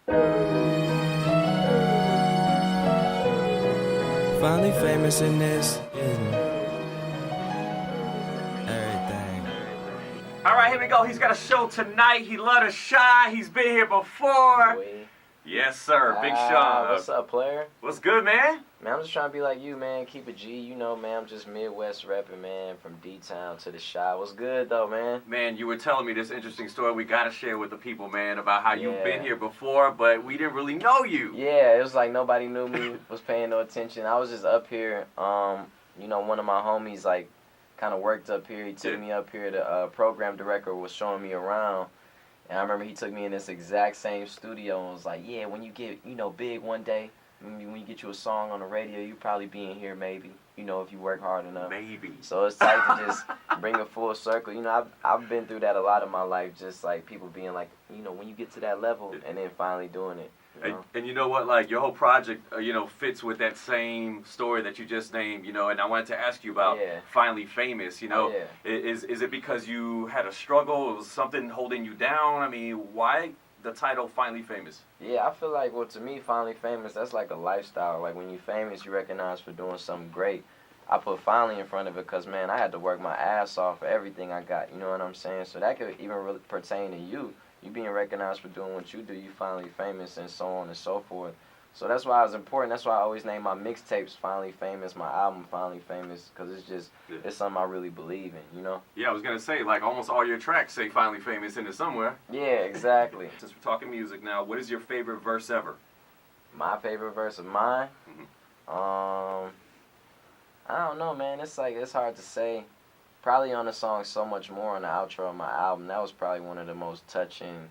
Finally famous in this, everything. All right, here we go. He's got a show tonight. He love to shy. He's been here before. Boy. Yes, sir. Big Sean. What's up, player? What's good, man? Man, I'm just trying to be like you, man. Keep it G. You know, man, I'm just Midwest repping, man, from D-Town to the Shy. What's good, though, man? Man, you were telling me this interesting story we got to share with the people, man, about how you've Yeah. been here before, but we didn't really know you. Yeah, it was like nobody knew me, was paying no attention. I was just up here. You know, one of my homies, like, kind of worked up here. He took me up here. The program director was showing me around. And I remember he took me in this exact same studio and was like, yeah, when you get, you know, big one day, when you get you a song on the radio, you probably be in here maybe, you know, if you work hard enough. Maybe. So it's tight to just bring a full circle. You know, I've been through that a lot of my life, just like people being like, you know, when you get to that level and then finally doing it. You know? And you know what, like, your whole project, you know, fits with that same story that you just named, you know, and I wanted to ask you about Finally Famous, you know. Is it because you had a struggle? It was something holding you down? I mean, why the title Finally Famous? Yeah, I feel like, well, to me, Finally Famous, that's like a lifestyle. Like, when you're famous, you're recognized for doing something great. I put finally in front of it because, man, I had to work my ass off for everything I got, you know what I'm saying? So that could even really pertain to you. You being recognized for doing what you do, you finally famous, and so on and so forth. So that's why it's important. That's why I always name my mixtapes Finally Famous, my album Finally Famous, because it's just, it's something I really believe in, you know? Yeah, I was going to say, like, almost all your tracks say Finally Famous in it somewhere. Yeah, exactly. Since we're talking music now, what is your favorite verse ever? My favorite verse of mine? I don't know, man. It's like, it's hard to say. Probably on the song So Much More on the outro of my album. That was probably one of the most touching,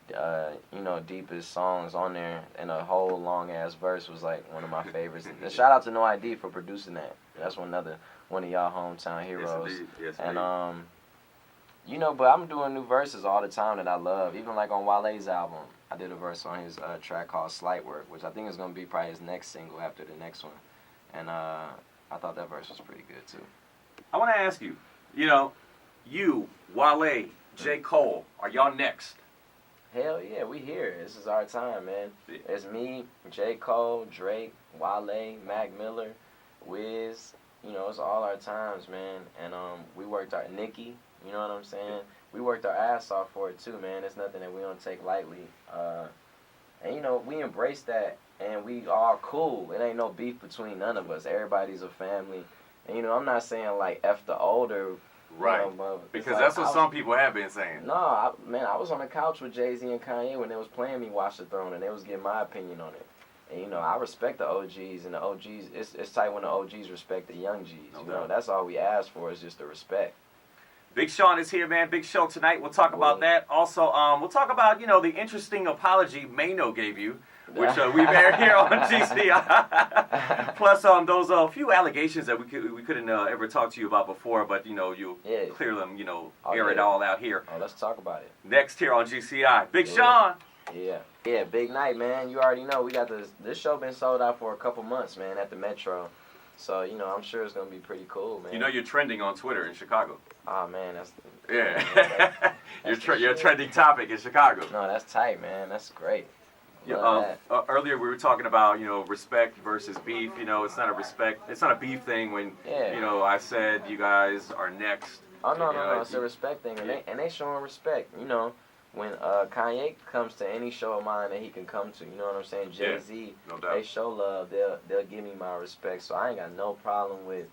you know, deepest songs on there. And a whole long-ass verse was like one of my favorites. And shout out to No ID for producing that. That's one of y'all hometown heroes. Yes, indeed. Yes, and, indeed. you know, but I'm doing new verses all the time that I love. Even like on Wale's album, I did a verse on his track called Slight Work, which I think is going to be probably his next single after the next one. And I thought that verse was pretty good, too. I want to ask you, you know, you, Wale, G.O.O.D, are y'all next? Hell yeah, we here. This is our time, man. It's me, G.O.O.D, Drake, Wale, Mac Miller, Wiz. You know, it's all our times, man. And we worked our Nicki, you know what I'm saying? We worked our ass off for it too, man. It's nothing that we don't take lightly. And you know, we embrace that, and we all cool. It ain't no beef between none of us. Everybody's a family. And you know, I'm not saying like F the older. Right. You know, because like, that's what some people have been saying. No, man, I was on the couch with Jay-Z and Kanye when they was playing me Watch the Throne, and they was getting my opinion on it. And, you know, I respect the OGs, and the OGs, it's tight when the OGs respect the young Gs. You know, that's all we ask for is just the respect. Big Sean is here, man. Big show tonight. We'll talk about that. Also, we'll talk about, you know, the interesting apology Maino gave you, which we've aired here on GCI. Plus, those few allegations that we couldn't ever talk to you about before, but, you know, you clear them, you know, air it all out here. Oh, let's talk about it. Next here on GCI. Big Sean. Yeah, big night, man. You already know we got this show been sold out for a couple months, man, at the Metro. So, you know, I'm sure it's going to be pretty cool, man. You know you're trending on Twitter in Chicago. Oh, man, that's... Yeah. You're a trending topic in Chicago. No, that's tight, man. That's great. Yeah, earlier we were talking about, you know, respect versus beef. You know, it's not a beef thing when, you know, I said you guys are next. Oh, no, it's a respect thing. And they showing respect, you know. When Kanye comes to any show of mine that he can come to, you know what I'm saying? Jay-Z, they show love. They'll give me my respect. So I ain't got no problem with,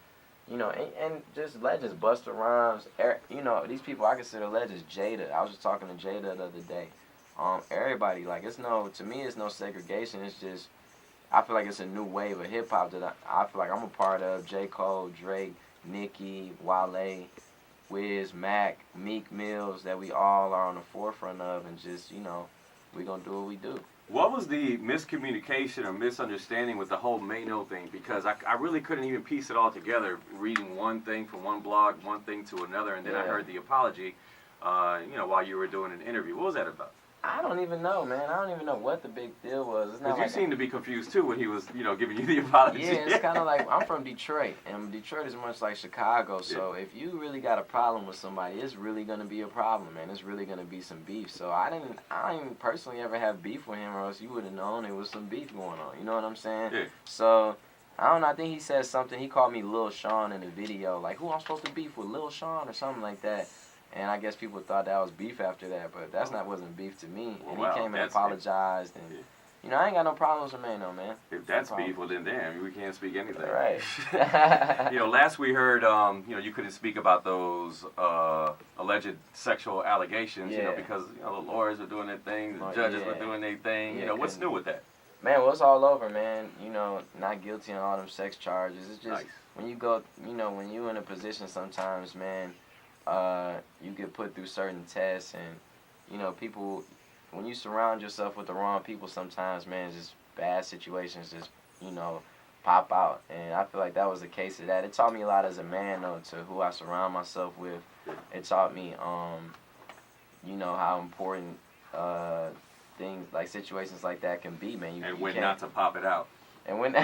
you know, and just legends, Busta Rhymes. You know, these people I consider legends. Jada, I was just talking to Jada the other day. Everybody, like, to me, it's no segregation. It's just, I feel like it's a new wave of hip hop that I feel like I'm a part of. J. Cole, Drake, Nicki, Wale, Wiz, Mac, Meek Mills, that we all are on the forefront of, and just, you know, we gonna do what we do. What was the miscommunication or misunderstanding with the whole Maino thing? Because I really couldn't even piece it all together, reading one thing from one blog, one thing to another, and then I heard the apology, you know, while you were doing an interview. What was that about? I don't even know, man. I don't even know what the big deal was. It's not Because like you seem to be confused too when he was, giving you the apology. Yeah, it's kind of like, I'm from Detroit, and Detroit is much like Chicago, so if you really got a problem with somebody, it's really going to be a problem, man. It's really going to be some beef. So I didn't personally ever have beef with him, or else you would have known there was some beef going on. You know what I'm saying? Yeah. So, I don't know, I think he said something, he called me Lil Sean in the video, like, who I'm supposed to beef with, Lil Sean, or something like that. And I guess people thought that was beef after that, but wasn't beef to me. And he came and apologized, and I ain't got no problems with Maino, man. If that's beef, well then damn, we can't speak anything. Right. Last we heard, you couldn't speak about those alleged sexual allegations, because the lawyers were doing their thing, the judges were doing their thing. What's new with that? Man, well, it's all over, man. Not guilty on all them sex charges. It's just when you go, when you in a position sometimes, man. You get put through certain tests, and people, when you surround yourself with the wrong people sometimes, man, just bad situations just pop out, and I feel like that was the case of that. It taught me a lot as a man, though, to who I surround myself with. It taught me how important things like situations like that can be, man. And when not to pop it out. And when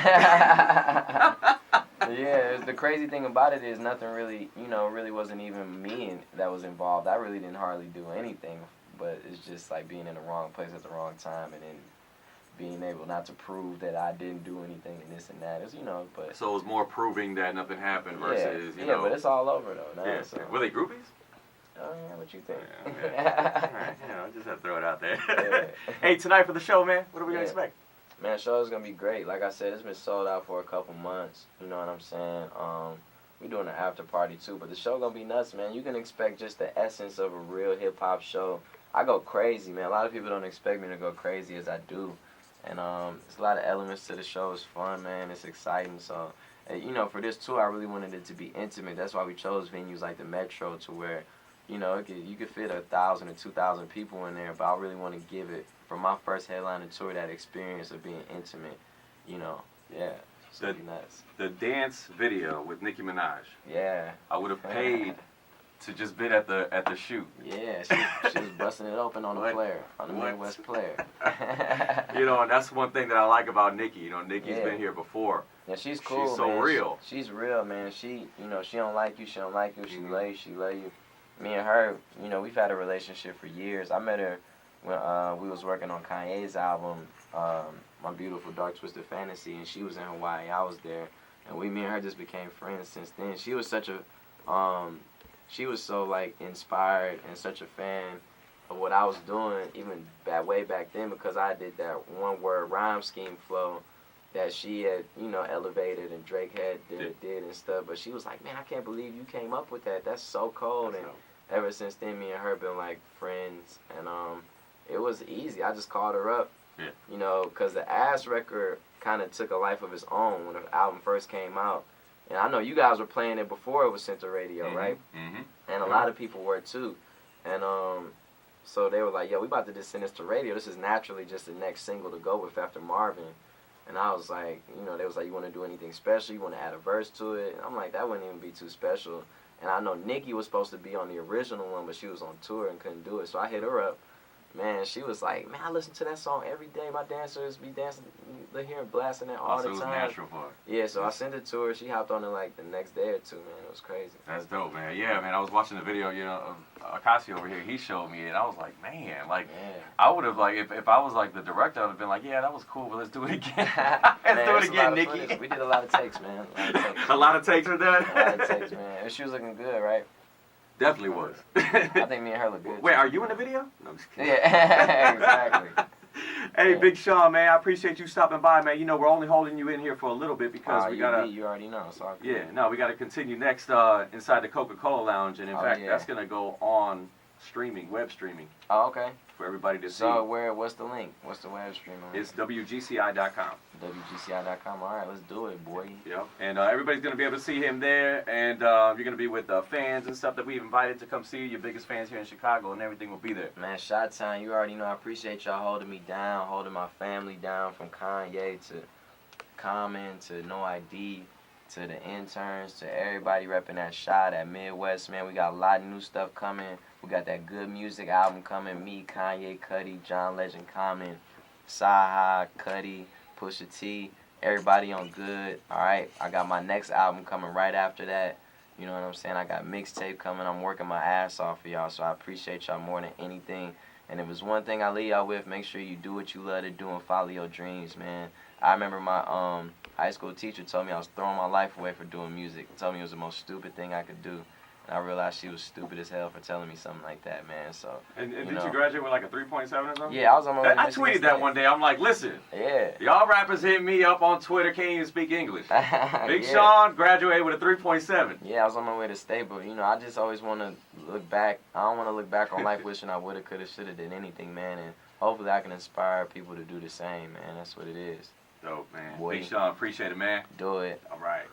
yeah, the crazy thing about it is nothing really, really wasn't even me that was involved. I really didn't hardly do anything, but it's just like being in the wrong place at the wrong time, and then being able not to prove that I didn't do anything and this and that. It's, but so it was more proving that nothing happened versus, Yeah, but it's all over though. Yeah. So. Were they groupies? Oh yeah, what you think? Yeah, all right, just have to throw it out there. Yeah. Hey, tonight for the show, man, what are we gonna expect? Man, the show is going to be great. Like I said, it's been sold out for a couple months. You know what I'm saying? We're doing an after party, too. But the show going to be nuts, man. You can expect just the essence of a real hip-hop show. I go crazy, man. A lot of people don't expect me to go crazy as I do. And there's a lot of elements to the show. It's fun, man. It's exciting. So, for this tour, I really wanted it to be intimate. That's why we chose venues like the Metro to where, you could fit 1,000 or 2,000 people in there. But I really want to give it, for my first headlining tour, that experience of being intimate, it's gonna be nuts. The dance video with Nicki Minaj. Yeah. I would have paid to just been at the shoot. Yeah, she was busting it open on the player, on the Midwest player. And that's one thing that I like about Nicki. Nicki's been here before. Yeah, she's cool. She's so man. real. She's real, man. She, she don't like you. She don't like you. She love you. She love you. Me and her, we've had a relationship for years. I met her when we was working on Kanye's album, My Beautiful Dark Twisted Fantasy, and she was in Hawaii. I was there, and me and her just became friends since then. She was such a, she was so like inspired and such a fan of what I was doing, even way back then, because I did that one word rhyme scheme flow that she had, elevated and Drake had did and stuff. But she was like, man, I can't believe you came up with that. That's so cold. And ever since then, me and her been like friends, and it was easy. I just called her up, because the Ass record kind of took a life of its own when the album first came out. And I know you guys were playing it before it was sent to radio, right? Mm-hmm. And a lot of people were too. And so they were like, yo, we about to just send this to radio. This is naturally just the next single to go with after Marvin. And I was like, they was like, you want to do anything special? You want to add a verse to it? And I'm like, that wouldn't even be too special. And I know Nicki was supposed to be on the original one, but she was on tour and couldn't do it. So I hit her up. Man, she was like, man, I listen to that song every day. My dancers be dancing, they hear blasting that all the time. So it was natural for her. Yeah, so I sent it to her. She hopped on it like the next day or two, man. It was crazy. That's dope, man. Yeah, man, I was watching the video, of Akasi over here. He showed me it, and I was like, man, I would have, like, if I was, like, the director, I would have been like, yeah, that was cool, but let's do it again. Let's do it again, Nicki. We did a lot of takes, man. A lot of takes were done? A lot of takes, man. And she was looking good, right? Definitely was. I think me and her look good. Wait, are you in the video? No, I'm just kidding. Yeah, exactly. Hey, Big Sean, man, I appreciate you stopping by, man. We're only holding you in here for a little bit because we gotta. You already know. So we gotta continue next inside the Coca-Cola Lounge, and in fact, that's gonna go on streaming, web streaming. Oh, okay. For everybody to see. So what's the link? What's the web streaming link? It's WGCi.com. WGCi.com. All right, let's do it, boy. Yep. And everybody's going to be able to see him there. And you're going to be with fans and stuff that we've invited to come see you. Your biggest fans here in Chicago, and everything will be there. Man, Shot Time, you already know I appreciate y'all holding me down, holding my family down, from Kanye to Common to No ID to the interns, to everybody repping that shot at Midwest, man. We got a lot of new stuff coming. We got that G.O.O.D Music Album coming. Me, Kanye, Cudi, John Legend, Common, Saha, Cudi, Pusha T, everybody on G.O.O.D. Alright, I got my next album coming right after that. You know what I'm saying? I got mixtape coming. I'm working my ass off for y'all, so I appreciate y'all more than anything. And if it's one thing I leave y'all with, make sure you do what you love to do and follow your dreams, man. I remember my high school teacher told me I was throwing my life away for doing music. Told me it was the most stupid thing I could do. And I realized she was stupid as hell for telling me something like that, man. So. And did you graduate with like a 3.7 or something? Yeah, I was on my way to I tweeted that one day. I'm like, listen. Yeah. Y'all rappers hit me up on Twitter, can't even speak English. Big Yeah. Sean graduated with a 3.7. Yeah, I was on my way to state, but I just always want to look back. I don't want to look back on life wishing I woulda, coulda, shoulda did anything, man. And hopefully I can inspire people to do the same, man. That's what it is. Dope, man. Boy. Big Sean, appreciate it, man. Do it. All right.